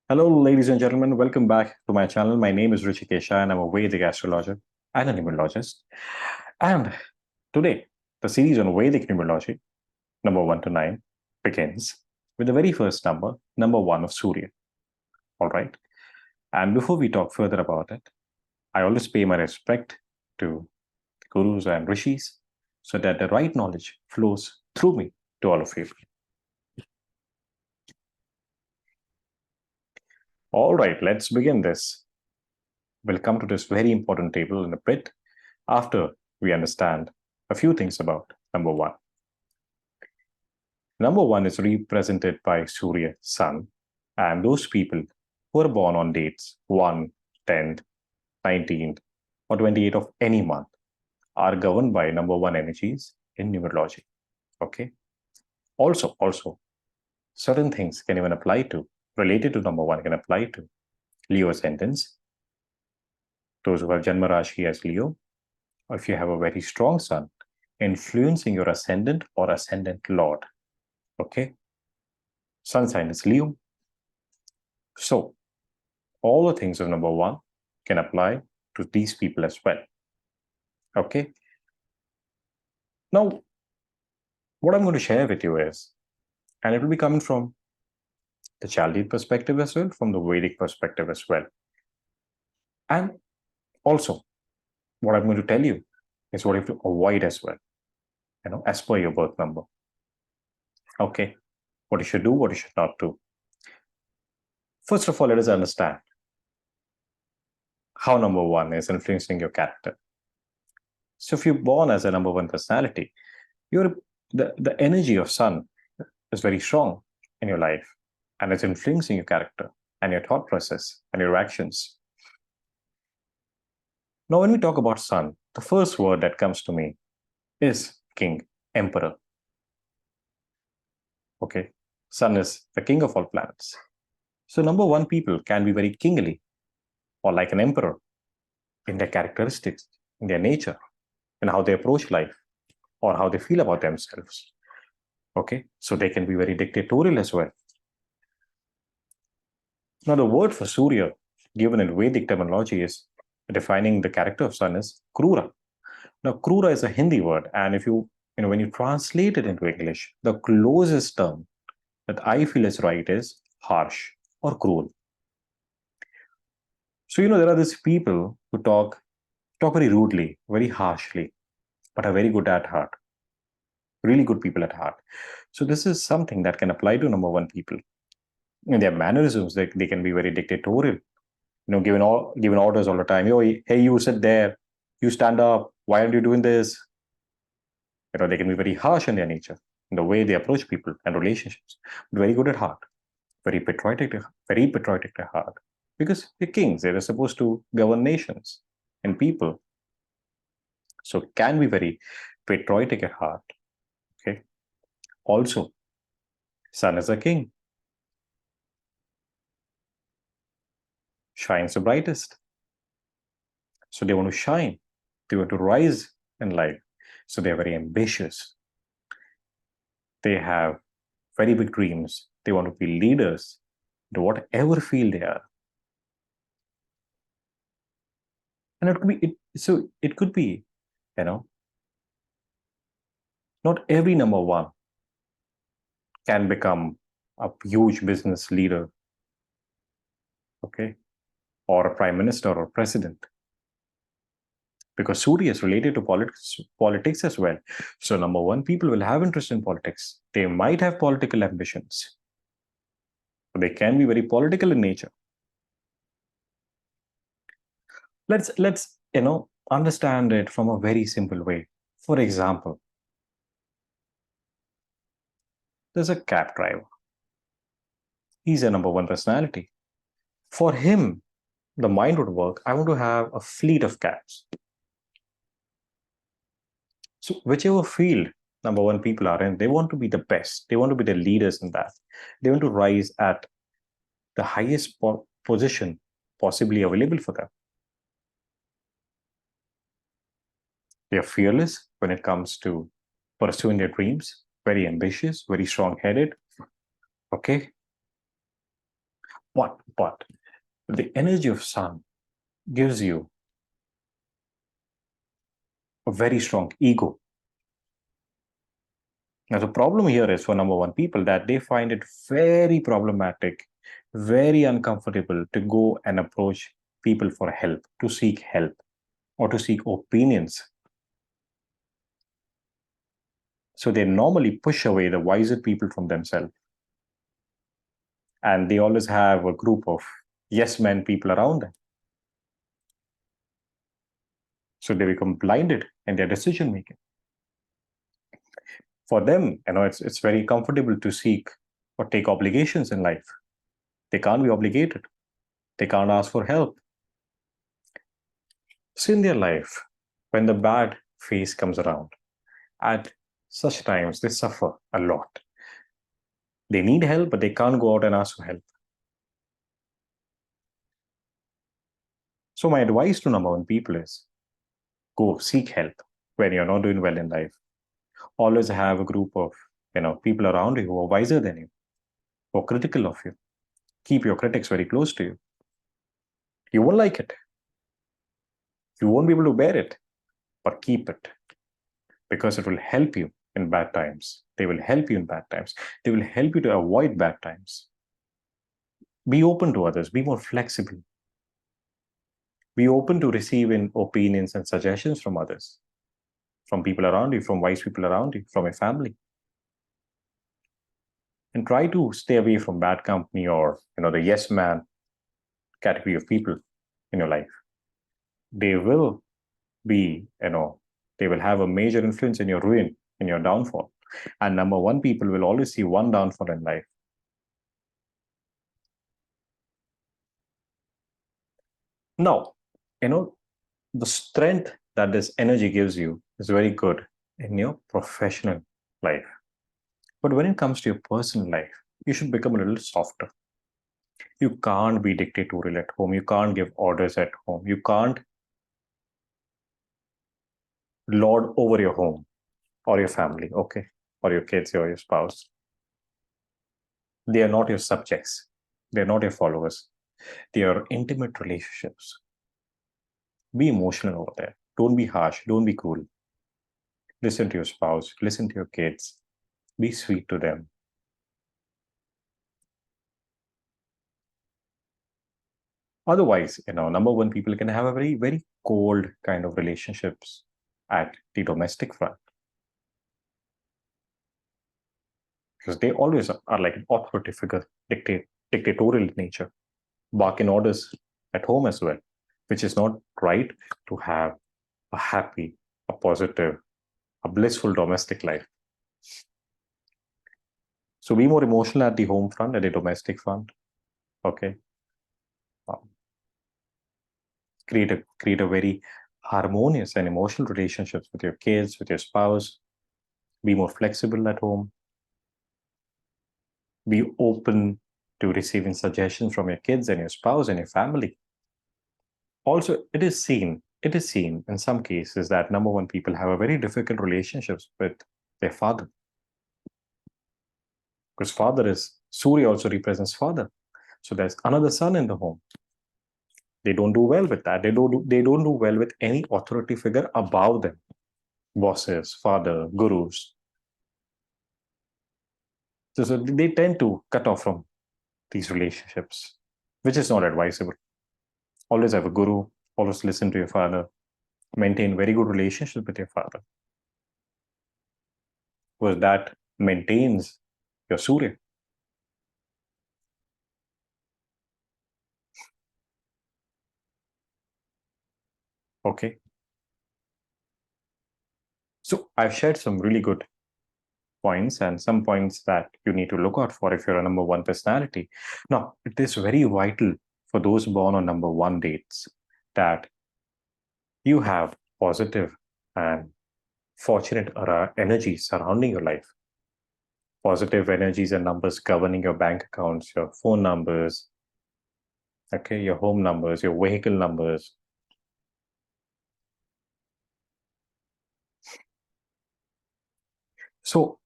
Hello, ladies and gentlemen. Welcome back to my channel. My name is Hrishikesh, and I'm a Vedic astrologer and a numerologist. And today, the series on Vedic numerology, number 1 to 9, begins with the very first number, number 1 of Surya. All right. And before we talk further about it, I always pay my respect to the gurus and rishis so that the right knowledge flows through me to all of you. All right, let's begin this. We'll come to this very important table in a bit after we understand a few things about number 1. Number 1 is represented by Surya, Sun, and those people who are born on dates 1, 10th, 19th, or 28th of any month are governed by number 1 energies in numerology. Okay. Also, certain things can even apply to, related to number 1, can apply to Leo ascendants, those who have Janma Rashi as Leo, or if you have a very strong sun influencing your ascendant or ascendant lord. Okay. Sun sign is Leo. So all the things of number 1 can apply to these people as well. Okay. Now, what I'm going to share with you is, and it will be coming from the Chaldean perspective as well, from the Vedic perspective as well. And also, what I'm going to tell you is what you have to avoid as well, as per your birth number. Okay. What you should do, what you should not do. First of all, let us understand how number 1 is influencing your character. So if you're born as a number 1 personality, the energy of sun is very strong in your life, and it's influencing your character and your thought process and your actions. Now, when we talk about sun, the first word that comes to me is king, emperor. Okay, sun is the king of all planets. So number 1 people can be very kingly or like an emperor in their characteristics, in their nature, and how they approach life or how they feel about themselves. Okay, so they can be very dictatorial as well. Now, the word for Surya, given in Vedic terminology, is defining the character of sun is Krura. Now, Krura is a Hindi word, and if when you translate it into English, the closest term that I feel is right is harsh or cruel. So, there are these people who talk very rudely, very harshly, but are very good at heart. Really good people at heart. So this is something that can apply to number 1 people. In their mannerisms, they can be very dictatorial. Giving orders all the time. Hey, you sit there. You stand up. Why aren't you doing this? They can be very harsh in their nature, in the way they approach people and relationships. But very good at heart. Very patriotic at heart. Because they're kings. They're supposed to govern nations and people. So can be very patriotic at heart. Okay. Also, sun is a king. Shines the brightest. So they want to shine. They want to rise in life. So they're very ambitious. They have very big dreams. They want to be leaders in whatever field they are. And it could be, not every number 1 can become a huge business leader, okay, or a prime minister or president. Because Surya is related to politics as well. So number 1, people will have interest in politics. They might have political ambitions. But they can be very political in nature. Let's understand it from a very simple way. For example, there's a cab driver. He's a number 1 personality. For him, the mind would work. I want to have a fleet of cabs. So whichever field number 1 people are in, they want to be the best. They want to be the leaders in that. They want to rise at the highest position possibly available for them. They are fearless when it comes to pursuing their dreams, very ambitious, very strong-headed. Okay. But the energy of sun gives you a very strong ego. Now, the problem here is for number one people that they find it very problematic, very uncomfortable to go and approach people for help, to seek help, or to seek opinions. So they normally push away the wiser people from themselves. And they always have a group of yes men people around them. So they become blinded in their decision making. For them, it's very comfortable to seek or take obligations in life. They can't be obligated. They can't ask for help. So in their life, when the bad phase comes around, at such times they suffer a lot. They need help, but they can't go out and ask for help. So my advice to number one people is go seek help when you're not doing well in life. Always have a group of people around you who are wiser than you, who are critical of you. Keep your critics very close to you. You won't like it. You won't be able to bear it, but keep it because it will help you in bad times. They will help you in bad times. They will help you to avoid bad times. Be open to others. Be more flexible. Be open to receiving opinions and suggestions from others, from people around you, from wise people around you, from your family. And try to stay away from bad company or the yes man category of people in your life. They will be, they will have a major influence in your ruin, in your downfall. And number one, people will always see one downfall in life. Now, the strength that this energy gives you is very good in your professional life. But when it comes to your personal life, you should become a little softer. You can't be dictatorial at home. You can't give orders at home. You can't lord over your home or your family, okay? Or your kids or your spouse. They are not your subjects. They're not your followers. They are intimate relationships. Be emotional over there. Don't be harsh. Don't be cruel. Listen to your spouse. Listen to your kids. Be sweet to them. Otherwise, number one, people can have a very, very cold kind of relationships at the domestic front because they always are like an authoritative figure, dictatorial in nature, barking orders at home as well, which is not right to have a happy, a positive, a blissful domestic life. So be more emotional at the home front, at the domestic front. Okay. Create a very harmonious and emotional relationships with your kids, with your spouse. Be more flexible at home. Be open to receiving suggestions from your kids and your spouse and your family. Also, it is seen in some cases that number one, people have a very difficult relationships with their father. Because father is, Surya also represents father. So there's another son in the home. They don't do well with that. They don't do well with any authority figure above them. Bosses, father, gurus. So they tend to cut off from these relationships, which is not advisable. Always have a guru, always listen to your father, maintain very good relationship with your father. Because that maintains your Surya. Okay. So I've shared some really good points and some points that you need to look out for if you're a number one personality. Now, it is very vital for those born on number one dates that you have positive and fortunate energy surrounding your life. Positive energies and numbers governing your bank accounts, your phone numbers, okay, your home numbers, your vehicle numbers. So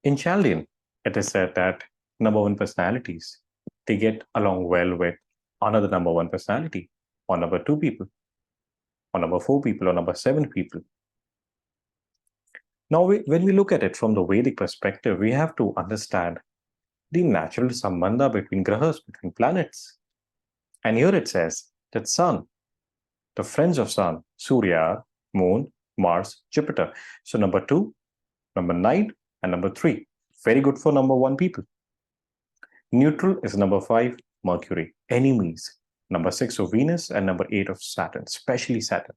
in Chaldean, it is said that number one personalities they get along well with another number one personality, or number two people, or number four people, or number seven people. Now, when we look at it from the Vedic perspective, we have to understand the natural sambandha between grahas, between planets. And here it says that Sun, the friends of Sun, Surya, Moon, Mars, Jupiter. So number 2, number 9, and number 3. Very good for number 1 people. Neutral is number 5, Mercury. Enemies. Number 6 of Venus and number 8 of Saturn, especially Saturn.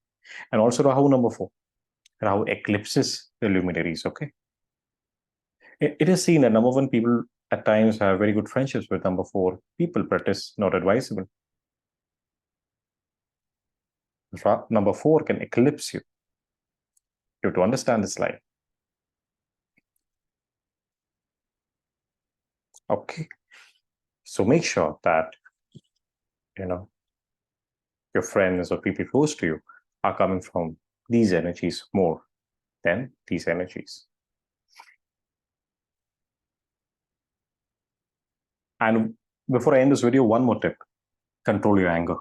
And also Rahu, number 4. Rahu eclipses the luminaries, okay? It is seen that number 1 people at times have very good friendships with number 4 people, but it is not advisable. Number 4 can eclipse you. You have to understand this line. Okay. So make sure that, your friends or people close to you are coming from these energies more than these energies. And before I end this video, one more tip. Control your anger.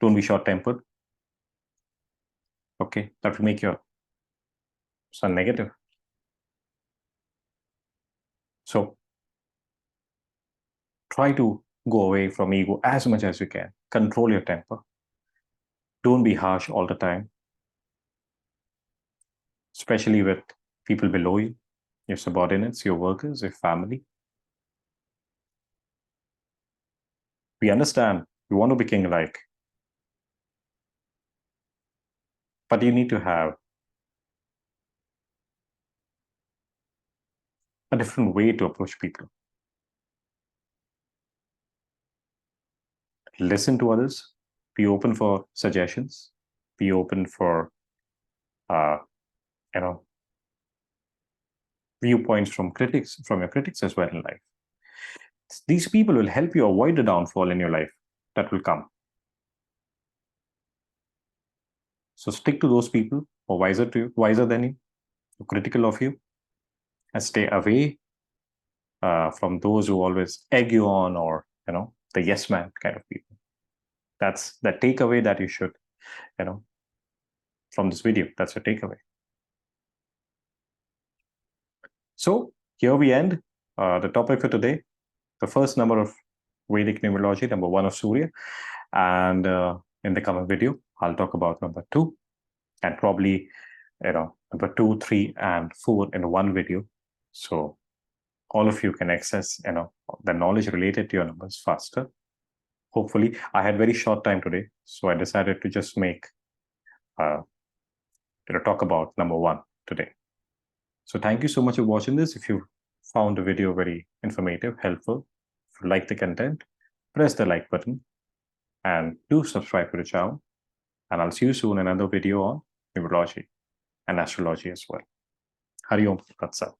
Don't be short-tempered. Okay, that will make your sun negative. So try to go away from ego as much as you can. Control your temper. Don't be harsh all the time, especially with people below you, your subordinates, your workers, your family. We understand you want to be king-like, but you need to have a different way to approach people. Listen to others, be open for suggestions, be open for, viewpoints from your critics as well in life. These people will help you avoid the downfall in your life that will come. So stick to those people who are wiser than you, who are critical of you, and stay away from those who always egg you on, or the yes man kind of people. That's the takeaway that you should, from this video. That's your takeaway. So here we end the topic for today. The first number of Vedic numerology, number 1 of Surya. And in the coming video, I'll talk about number 2, and probably, number 2, 3, and 4 in one video. So all of you can access, the knowledge related to your numbers faster. Hopefully, I had very short time today, so I decided to just make, talk about number 1 today. So thank you so much for watching this. If you found the video very informative, helpful, if you like the content, press the like button and do subscribe to the channel. And I'll see you soon in another video on numerology and astrology as well. Hari Om Tat Sat.